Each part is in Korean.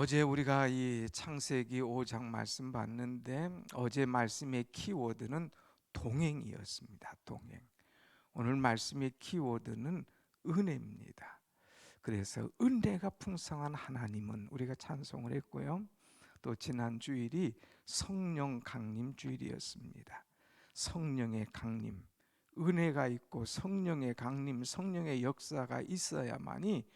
어제 우리가 이 창세기 5장 말씀 봤는데 어제 말씀의 키워드는 동행이었습니다. 동행. 오늘 말씀의 키워드는 은혜입니다. 그래서 은혜가 풍성한 하나님은 우리가 찬송을 했고요. 또 지난 주일이 성령 강림 주일이었습니다. 성령의 강림, 은혜가 있고 성령의 강림, 성령의 역사가 있어야만이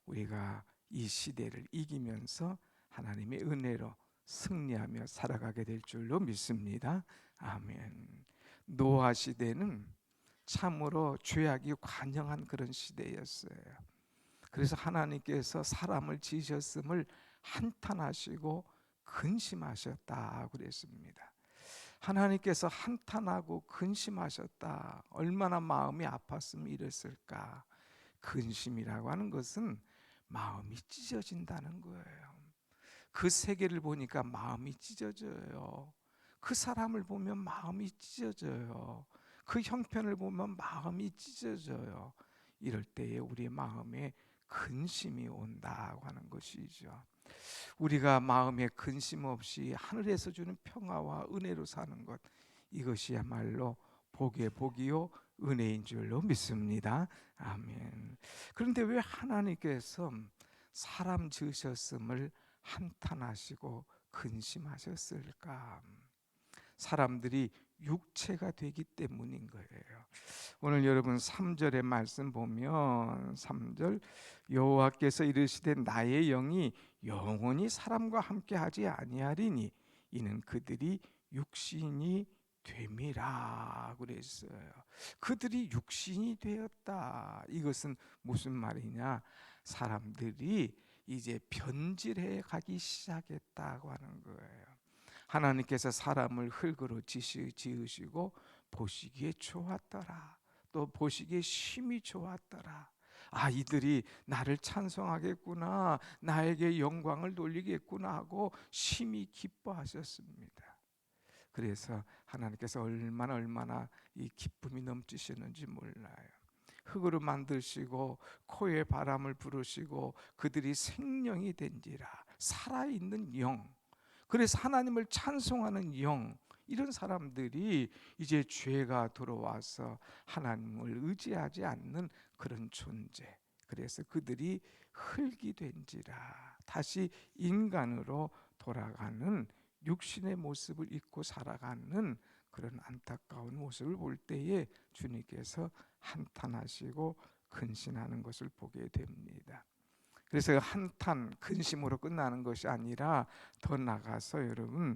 우리가 이 시대를 이기면서 하나님의 은혜로 승리하며 살아가게 될 줄로 믿습니다. 아멘. 노아 시대는 참으로 죄악이 관영한 그런 시대였어요. 그래서 하나님께서 사람을 지으셨음을 한탄하시고 근심하셨다 그랬습니다. 하나님께서 한탄하고 근심하셨다. 얼마나 마음이 아팠으면 이랬을까. 근심이라고 하는 것은 마음이 찢어진다는 거예요. 그 세계를 보니까 마음이 찢어져요. 그 사람을 보면 마음이 찢어져요. 그 형편을 보면 마음이 찢어져요. 이럴 때에 우리의 마음에 근심이 온다고 하는 것이죠. 우리가 마음에 근심 없이 하늘에서 주는 평화와 은혜로 사는 것, 이것이야말로 복의 복이요 은혜인 줄로 믿습니다. 아멘. 그런데 왜 하나님께서 사람 지으셨음을 한탄하시고 근심하셨을까? 사람들이 육체가 되기 때문인 거예요. 오늘 여러분 3절의 말씀 보면 3절 여호와께서 이르시되 나의 영이 영원히 사람과 함께 하지 아니하리니 이는 그들이 육신이 됨이라 그랬어요. 그들이 육신이 되었다. 이것은 무슨 말이냐? 사람들이 이제 변질해 가기 시작했다고 하는 거예요. 하나님께서 사람을 흙으로 지으시고 보시기에 좋았더라. 또 보시기에 심히 좋았더라. 아, 이들이 나를 찬송하겠구나, 나에게 영광을 돌리겠구나 하고 심히 기뻐하셨습니다. 그래서 하나님께서 얼마나 이 기쁨이 넘치시는지 몰라요. 흙으로 만드시고 코에 바람을 부르시고 그들이 생명이 된지라, 살아있는 영. 그래서 하나님을 찬송하는 영, 이런 사람들이 이제 죄가 들어와서 하나님을 의지하지 않는 그런 존재. 그래서 그들이 흙이 된지라, 다시 인간으로 돌아가는 육신의 모습을 입고 살아가는 그런 안타까운 모습을 볼 때에 주님께서 한탄하시고 근심하는 것을 보게 됩니다. 그래서 한탄, 근심으로 끝나는 것이 아니라 더 나가서 여러분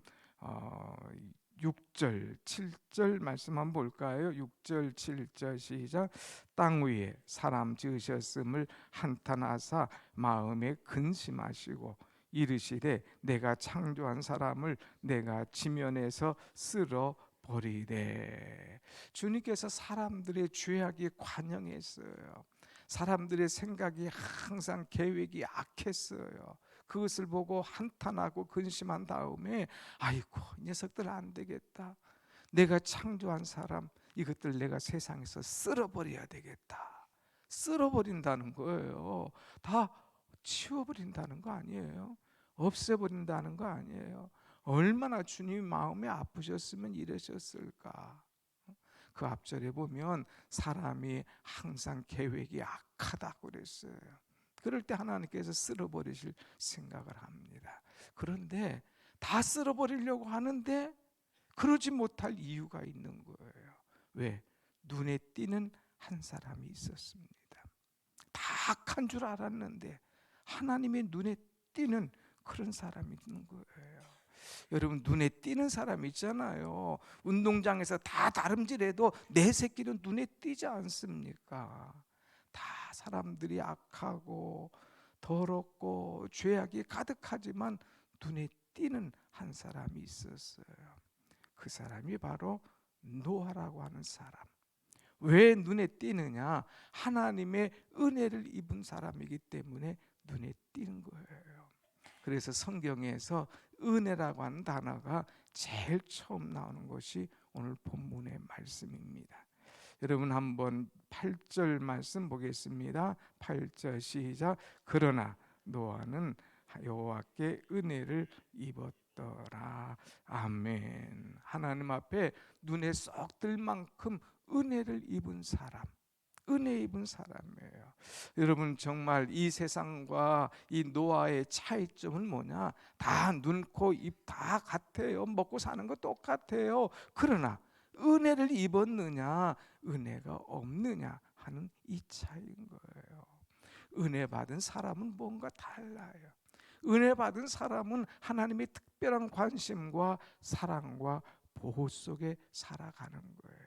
6절, 7절 말씀 한번 볼까요? 6절, 7절 시작. 땅 위에 사람 지으셨음을 한탄하사 마음에 근심하시고 이르시되 내가 창조한 사람을 내가 지면에서 쓸어 버리되. 주님께서 사람들의 죄악이 관영했어요. 사람들의 생각이 항상 계획이 악했어요. 그것을 보고 한탄하고 근심한 다음에 아이고, 이 녀석들 안 되겠다. 내가 창조한 사람, 이것들 내가 세상에서 쓸어버려야 되겠다. 쓸어버린다는 거예요. 다 치워버린다는 거 아니에요. 없애버린다는 거 아니에요. 얼마나 주님 마음이 아프셨으면 이러셨을까. 그 앞절에 보면 사람이 항상 계획이 악하다고 그랬어요. 그럴 때 하나님께서 쓸어버리실 생각을 합니다. 그런데 다 쓸어버리려고 하는데 그러지 못할 이유가 있는 거예요. 왜? 눈에 띄는 한 사람이 있었습니다. 다 악한 줄 알았는데 하나님의 눈에 띄는 그런 사람이 있는 거예요. 여러분, 눈에 띄는 사람이 있잖아요. 운동장에서 다 다름질해도 내 새끼는 눈에 띄지 않습니까? 다 사람들이 악하고 더럽고 죄악이 가득하지만 눈에 띄는 한 사람이 있었어요. 그 사람이 바로 노아라고 하는 사람. 왜 눈에 띄느냐? 하나님의 은혜를 입은 사람이기 때문에 눈에 띄는 거예요. 그래서 성경에서 은혜라고 하는 단어가 제일 처음 나오는 것이 오늘 본문의 말씀입니다. 여러분 한번 8절 말씀 보겠습니다. 8절 시작. 그러나 노아는 여호와께 은혜를 입었더라. 아멘. 하나님 앞에 눈에 쏙 들 만큼 은혜를 입은 사람, 은혜 입은 사람이에요. 여러분, 정말 이 세상과 이 노아의 차이점은 뭐냐? 다 눈, 코, 입 다 같아요. 먹고 사는 거 똑같아요. 그러나 은혜를 입었느냐, 은혜가 없느냐 하는 이 차이인 거예요. 은혜 받은 사람은 뭔가 달라요. 은혜 받은 사람은 하나님의 특별한 관심과 사랑과 보호 속에 살아가는 거예요.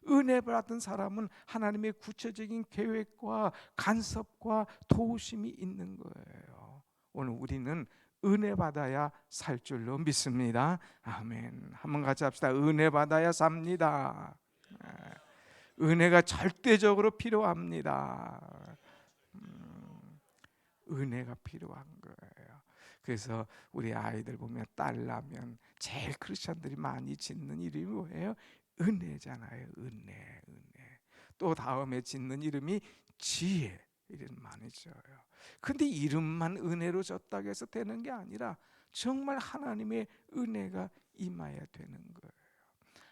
은혜 받은 사람은 하나님의 구체적인 계획과 간섭과 도우심이 있는 거예요. 오늘 우리는 은혜 받아야 살 줄로 믿습니다. 아멘. 한번 같이 합시다. 은혜 받아야 삽니다. 은혜가 절대적으로 필요합니다. 은혜가 필요한 거예요. 그래서 우리 아이들 보면 딸 나면 제일 크리스천들이 많이 짓는 이름이 뭐예요? 은혜잖아요. 은혜. 또 다음에 짓는 이름이 지혜. 이름 많이 지어요. 근데 이름만 은혜로 졌다고 해서 되는 게 아니라 정말 하나님의 은혜가 임해야 되는 거예요.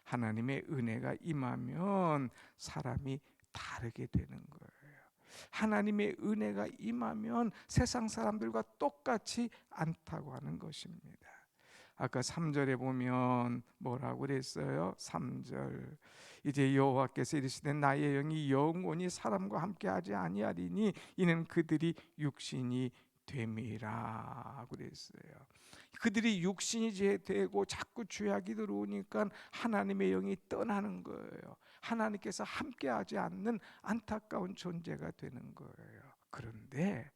하나님의 은혜가 임하면 사람이 다르게 되는 거예요. 하나님의 은혜가 임하면 세상 사람들과 똑같이 않다고 하는 것입니다. 아까 3절에 보면 뭐라고 그랬어요? 3절, 이제 여호와께서 이르시되 나의 영이 영원히 사람과 함께하지 아니하리니 이는 그들이 육신이 됨이라 그랬어요. 그들이 육신이 되고 자꾸 죄악이 들어오니까 하나님의 영이 떠나는 거예요. 하나님께서 함께하지 않는 안타까운 존재가 되는 거예요. 그런데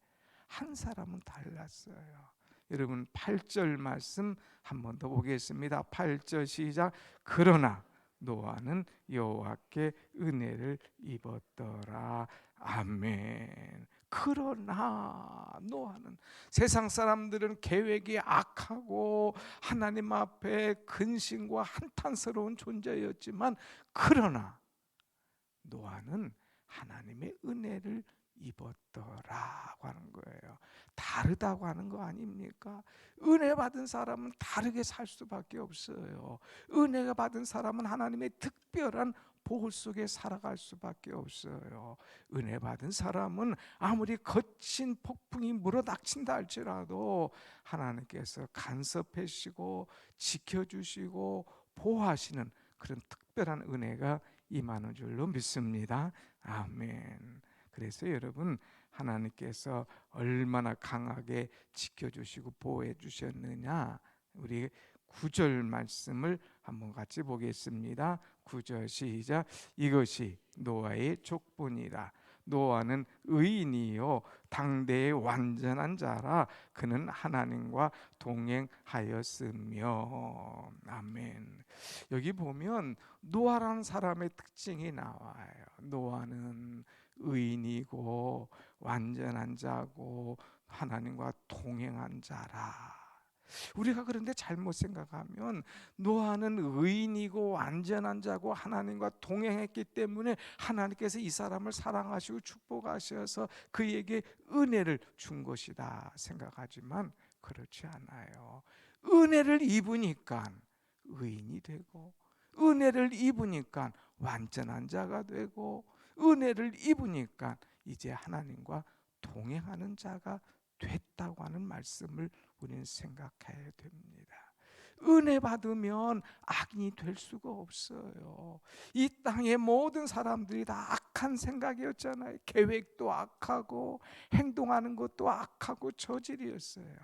한 사람은 달랐어요. 여러분, 8절 말씀 한 번 더 보겠습니다. 8절 시작. 그러나 노아는 여호와께 은혜를 입었더라. 아멘. 그러나 노아는, 세상 사람들은 계획이 악하고 하나님 앞에 근심과 한탄스러운 존재였지만, 그러나 노아는 하나님의 은혜를 입었더라고 하는 거예요. 다르다고 하는 거 아닙니까? 은혜 받은 사람은 다르게 살 수밖에 없어요. 은혜가 받은 사람은 하나님의 특별한 보호 속에 살아갈 수밖에 없어요. 은혜 받은 사람은 아무리 거친 폭풍이 물어닥친다 할지라도 하나님께서 간섭하시고 지켜주시고 보호하시는 그런 특별한 은혜가 임하는 줄로 믿습니다. 아멘. 그래서 여러분, 하나님께서 얼마나 강하게 지켜주시고 보호해 주셨느냐, 우리 9절 말씀을 한번 같이 보겠습니다. 9절 시작. 이것이 노아의 족보니라. 노아는 의인이요 당대의 완전한 자라. 그는 하나님과 동행하였으며. 아멘. 여기 보면 노아라는 사람의 특징이 나와요. 노아는 의인이고 완전한 자고 하나님과 동행한 자라. 우리가 그런데 잘못 생각하면 노아는 의인이고 완전한 자고 하나님과 동행했기 때문에 하나님께서 이 사람을 사랑하시고 축복하셔서 그에게 은혜를 준 것이다 생각하지만 그렇지 않아요. 은혜를 입으니까 의인이 되고, 은혜를 입으니까 완전한 자가 되고, 은혜를 입으니까 이제 하나님과 동행하는 자가 됐다고 하는 말씀을 우리는 생각해야 됩니다. 은혜 받으면 악인이 될 수가 없어요. 이 땅의 모든 사람들이 다 악한 생각이었잖아요. 계획도 악하고 행동하는 것도 악하고 저질이었어요.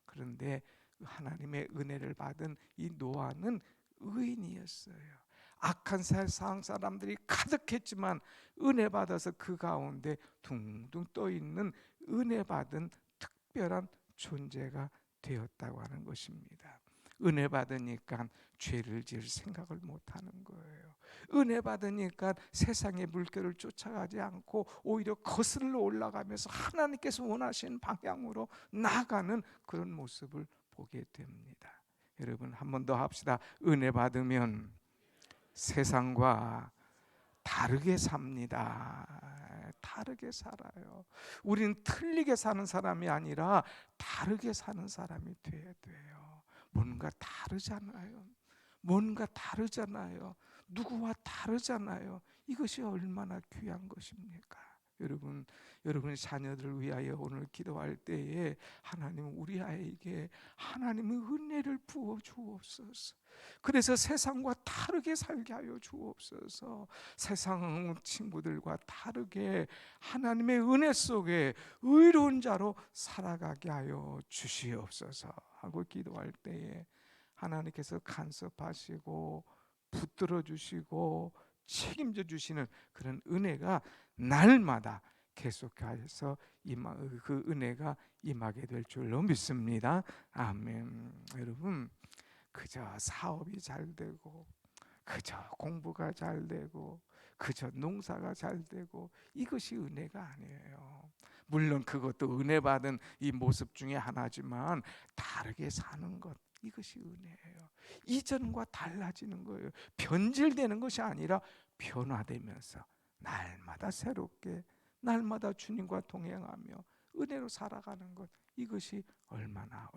그런데 하나님의 은혜를 받은 이 노아는 의인이었어요. 악한 세상 사람들이 가득했지만 은혜 받아서 그 가운데 둥둥 떠 있는 은혜 받은 특별한 존재가 되었다고 하는 것입니다. 은혜 받으니까 죄를 지을 생각을 못 하는 거예요. 은혜 받으니까 세상의 물결을 쫓아가지 않고 오히려 거슬러 올라가면서 하나님께서 원하시는 방향으로 나아가는 그런 모습을 보게 됩니다. 여러분, 한 번 더 합시다. 은혜 세상과 다르게 삽니다. 다르게 살아요. 우리는 틀리게 사는 사람이 아니라 다르게 사는 사람이 돼야 돼요. 뭔가 다르잖아요. 뭔가 다르잖아요. 누구와 다르잖아요. 이것이 얼마나 귀한 것입니까? 여러분 자녀들을 위하여 오늘 기도할 때에 하나님 우리 아이에게 하나님의 은혜를 부어 주옵소서. 그래서 세상과 다르게 살게 하여 주옵소서. 세상 친구들과 다르게 하나님의 은혜 속에 의로운 자로 살아가게 하여 주시옵소서 하고 기도할 때에 하나님께서 간섭하시고 붙들어 주시고 책임져 주시는 그런 은혜가 날마다 계속해서 그 은혜가 임하게 될 줄로 믿습니다. 아멘. 여러분, 그저 사업이 잘 되고 그저 공부가 잘 되고 그저 농사가 잘 되고 이것이 은혜가 아니에요. 물론 그것도 은혜 받은 이 모습 중에 하나지만 다르게 사는 것, 이것이 은혜예요. 이전과 달라지는 거예요. 변질되는 것이 아니라 변화되면서 날마다 새롭게, 날마다 주님과 동행하며 은혜로 살아가는 것, 이것이 얼마나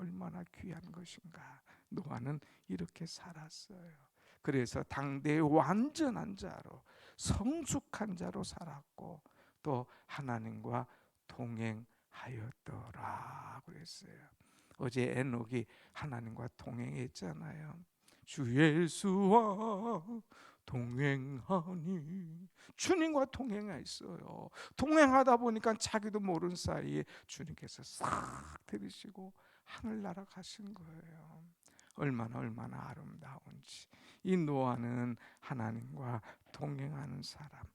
귀한 것인가. 노아는 이렇게 살았어요. 그래서 당대의 완전한 자로, 성숙한 자로 살았고 또 하나님과 동행하였더라 그랬어요. 어제 에녹이 하나님과 동행했잖아요. 주 예수와 동행하니, 주님과 동행했어요. 동행하다 보니까 자기도 모르는 사이에 주님께서 싹 들이시고 하늘나라 가신 거예요. 얼마나 아름다운지. 이 노아는 하나님과 동행하는 사람.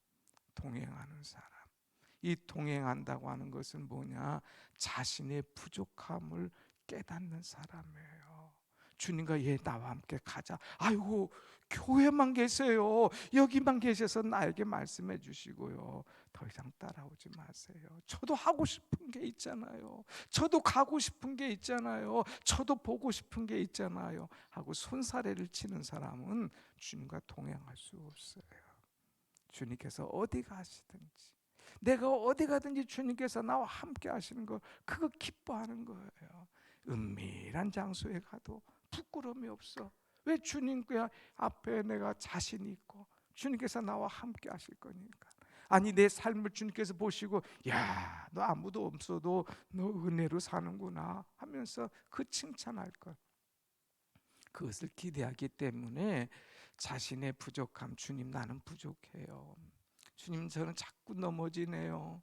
이 동행한다고 하는 것은 뭐냐? 자신의 부족함을 깨닫는 사람이에요. 주님과 나와 함께 가자. 아이고, 교회만 계세요. 여기만 계셔서 나에게 말씀해 주시고요. 더 이상 따라오지 마세요. 저도 하고 싶은 게 있잖아요. 저도 가고 싶은 게 있잖아요. 저도 보고 싶은 게 있잖아요. 하고 손사래를 치는 사람은 주님과 동행할 수 없어요. 주님께서 어디 가시든지, 내가 어디 가든지 주님께서 나와 함께 하시는 거, 그거 기뻐하는 거예요. 은밀한 장소에 가도 부끄러움이 없어. 왜? 주님 그 앞에 내가 자신이 있고 주님께서 나와 함께 하실 거니까. 아니, 내 삶을 주님께서 보시고, 야, 너 아무도 없어도 너 은혜로 사는구나 하면서 그 칭찬할 것, 그것을 기대하기 때문에 자신의 부족함, 주님 나는 부족해요. 주님 저는 자꾸 넘어지네요.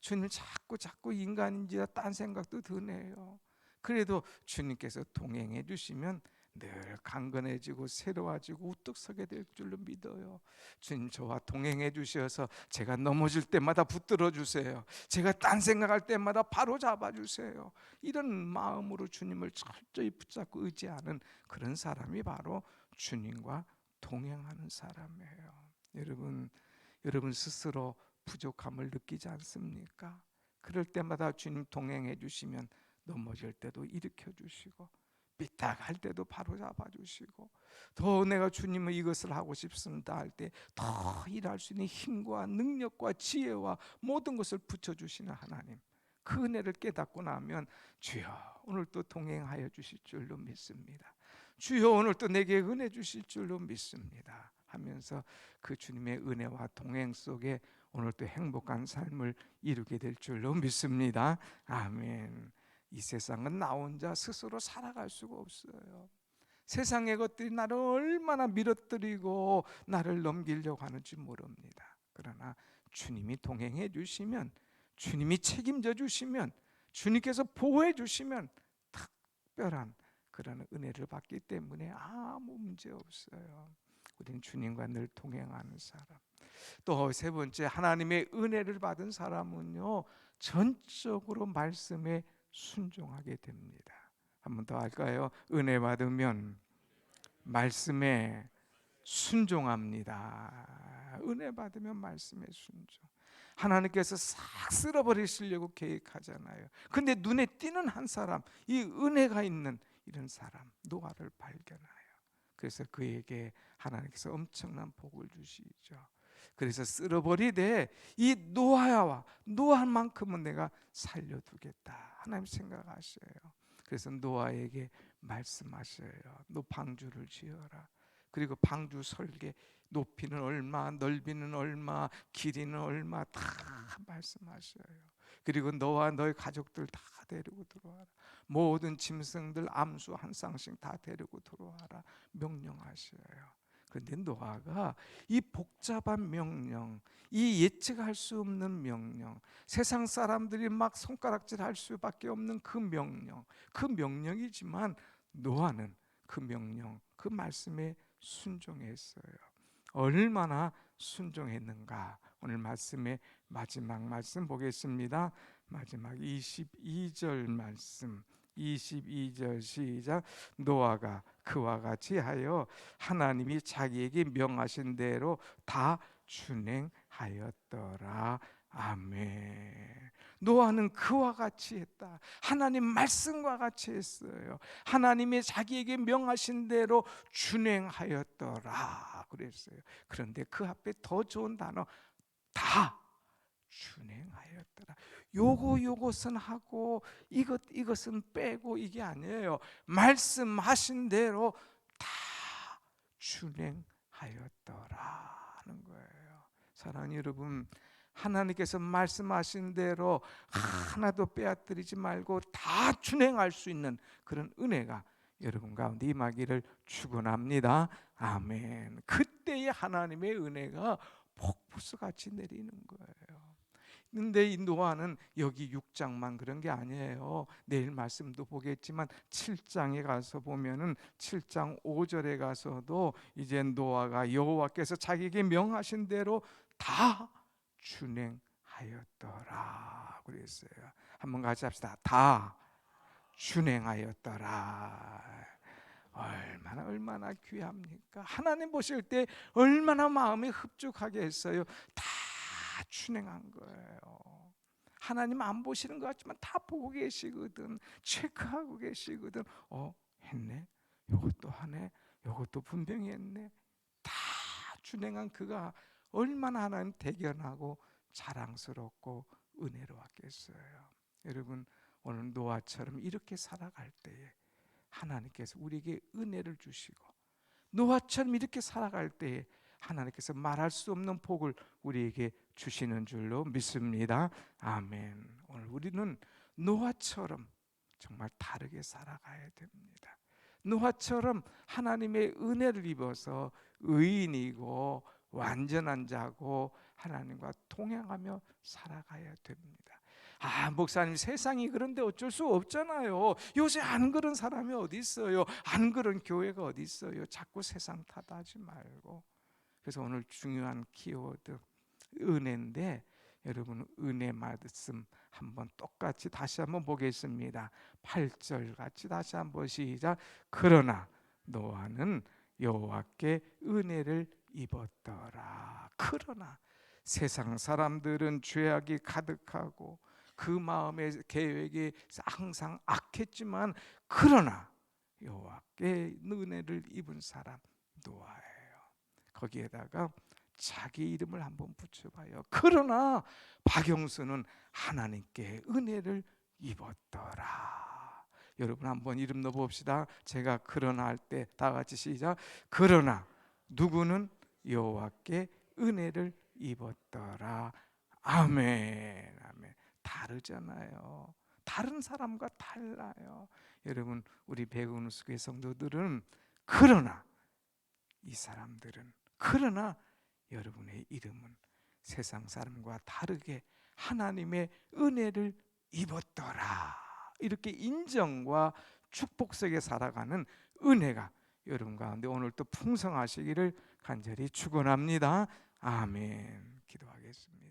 주님 자꾸 인간인지라 딴 생각도 드네요. 그래도 주님께서 동행해 주시면 늘 강건해지고 새로워지고 우뚝 서게 될 줄로 믿어요. 주님 저와 동행해 주셔서 제가 넘어질 때마다 붙들어 주세요. 제가 딴 생각할 때마다 바로 잡아 주세요. 이런 마음으로 주님을 철저히 붙잡고 의지하는 그런 사람이 바로 주님과 동행하는 사람이에요. 여러분 스스로 부족함을 느끼지 않습니까? 그럴 때마다 주님 동행해 주시면 넘어질 때도 일으켜 주시고 삐딱할 때도 바로 잡아 주시고, 더 내가 주님은 이것을 하고 싶습니다 할 때 더 일할 수 있는 힘과 능력과 지혜와 모든 것을 붙여 주시는 하나님, 그 은혜를 깨닫고 나면 주여 오늘 또 동행하여 주실 줄로 믿습니다. 주여 오늘 또 내게 은혜 주실 줄로 믿습니다 하면서 그 주님의 은혜와 동행 속에 오늘 또 행복한 삶을 이루게 될 줄로 믿습니다. 아멘. 이 세상은 나 혼자 스스로 살아갈 수가 없어요. 세상의 것들이 나를 얼마나 밀어뜨리고 나를 넘기려고 하는지 모릅니다. 그러나 주님이 동행해 주시면, 주님이 책임져 주시면, 주님께서 보호해 주시면 특별한 그런 은혜를 받기 때문에 아무 문제 없어요. 우리는 주님과 늘 동행하는 사람. 또 세 번째, 하나님의 은혜를 받은 사람은요 전적으로 말씀에 순종하게 됩니다. 한 번 더 할까요? 은혜 받으면 말씀에 순종합니다. 은혜 받으면 말씀에 순종. 하나님께서 싹 쓸어버리시려고 계획하잖아요. 근데 눈에 띄는 한 사람, 이 은혜가 있는 이런 사람 노아를 발견해요. 그래서 그에게 하나님께서 엄청난 복을 주시죠. 그래서 쓸어버리되 이 노아만큼은 내가 살려두겠다. 하나님 생각하셔요. 그래서 노아에게 말씀하셔요. 너 방주를 지어라. 그리고 방주 설계, 높이는 얼마, 넓이는 얼마, 길이는 얼마 다 말씀하셔요. 그리고 너와 너의 가족들 다 데리고 들어와라. 모든 짐승들 암수 한 쌍씩 다 데리고 들어와라. 명령하셔요. 그런데 노아가 이 복잡한 명령, 이 예측할 수 없는 명령, 세상 사람들이 막 손가락질할 수밖에 없는 그 명령이지만 노아는 그 명령, 그 말씀에 순종했어요. 얼마나 순종했는가. 오늘 말씀의 마지막 말씀 보겠습니다. 마지막 22절 말씀, 22절 시작. 노아가 그와 같이 하여 하나님이 자기에게 명하신 대로 다 준행하였더라. 아멘. 노아는 그와 같이 했다. 하나님 말씀과 같이 했어요. 하나님이 자기에게 명하신 대로 준행하였더라 그랬어요. 그런데 그 앞에 더 좋은 단어, 다 준행하였더라. 요것은 하고 이것은 빼고 이게 아니에요. 말씀하신 대로 다 준행하였더라 하는 거예요. 사랑하는 여러분, 하나님께서 말씀하신 대로 하나도 빼앗들이지 말고 다 준행할 수 있는 그런 은혜가 여러분 가운데 임하기를 축원합니다. 아멘. 그때의 하나님의 은혜가 폭포수같이 내리는 거예요. 근데 이 노아는 여기 6장만 그런 게 아니에요. 내일 말씀도 보겠지만 7장에 가서 보면은 7장 5절에 가서도 이제 노아가 여호와께서 자기에게 명하신 대로 다 준행하였더라 그랬어요. 한번 같이 합시다. 다 준행하였더라. 얼마나 귀합니까? 하나님 보실 때 얼마나 마음이 흡족하게 했어요. 다 준행한 거예요. 하나님 안 보시는 것 같지만 다 보고 계시거든. 체크하고 계시거든. 했네. 요것도 하네. 요것도 분명히 했네. 다 준행한 그가 얼마나 하나님 대견하고 자랑스럽고 은혜로웠겠어요. 여러분, 오늘 노아처럼 이렇게 살아갈 때에 하나님께서 우리에게 은혜를 주시고, 노아처럼 이렇게 살아갈 때에 하나님께서 말할 수 없는 복을 우리에게 주시는 줄로 믿습니다. 아멘. 오늘 우리는 노아처럼 정말 다르게 살아가야 됩니다. 노아처럼 하나님의 은혜를 입어서 의인이고 완전한 자고 하나님과 동행하며 살아가야 됩니다. 목사님, 세상이 그런데 어쩔 수 없잖아요. 요새 안 그런 사람이 어디 있어요? 안 그런 교회가 어디 있어요? 자꾸 세상 탓하지 말고. 그래서 오늘 중요한 키워드 은혜인데, 여러분 은혜 말씀 한번 똑같이 다시 한번 보겠습니다. 8절 같이 다시 한번 시작. 그러나 노아는 여호와께 은혜를 입었더라. 그러나 세상 사람들은 죄악이 가득하고 그 마음의 계획이 항상 악했지만, 그러나 여호와께 은혜를 입은 사람 노아예요. 거기에다가 자기 이름을 한번 붙여봐요. 그러나 박영수는 하나님께 은혜를 입었더라. 여러분 한번 이름 넣어봅시다. 제가 그러나 할 때 다 같이 시작. 그러나 누구는 여호와께 은혜를 입었더라. 아멘. 아멘. 다르잖아요. 다른 사람과 달라요. 여러분, 우리 백운수교회 성도들은 그러나 이 사람들은, 그러나 여러분의 이름은 세상 사람과 다르게 하나님의 은혜를 입었더라. 이렇게 인정과 축복 속에 살아가는 은혜가 여러분 가운데 오늘 또 풍성하시기를 간절히 축원합니다. 아멘. 기도하겠습니다.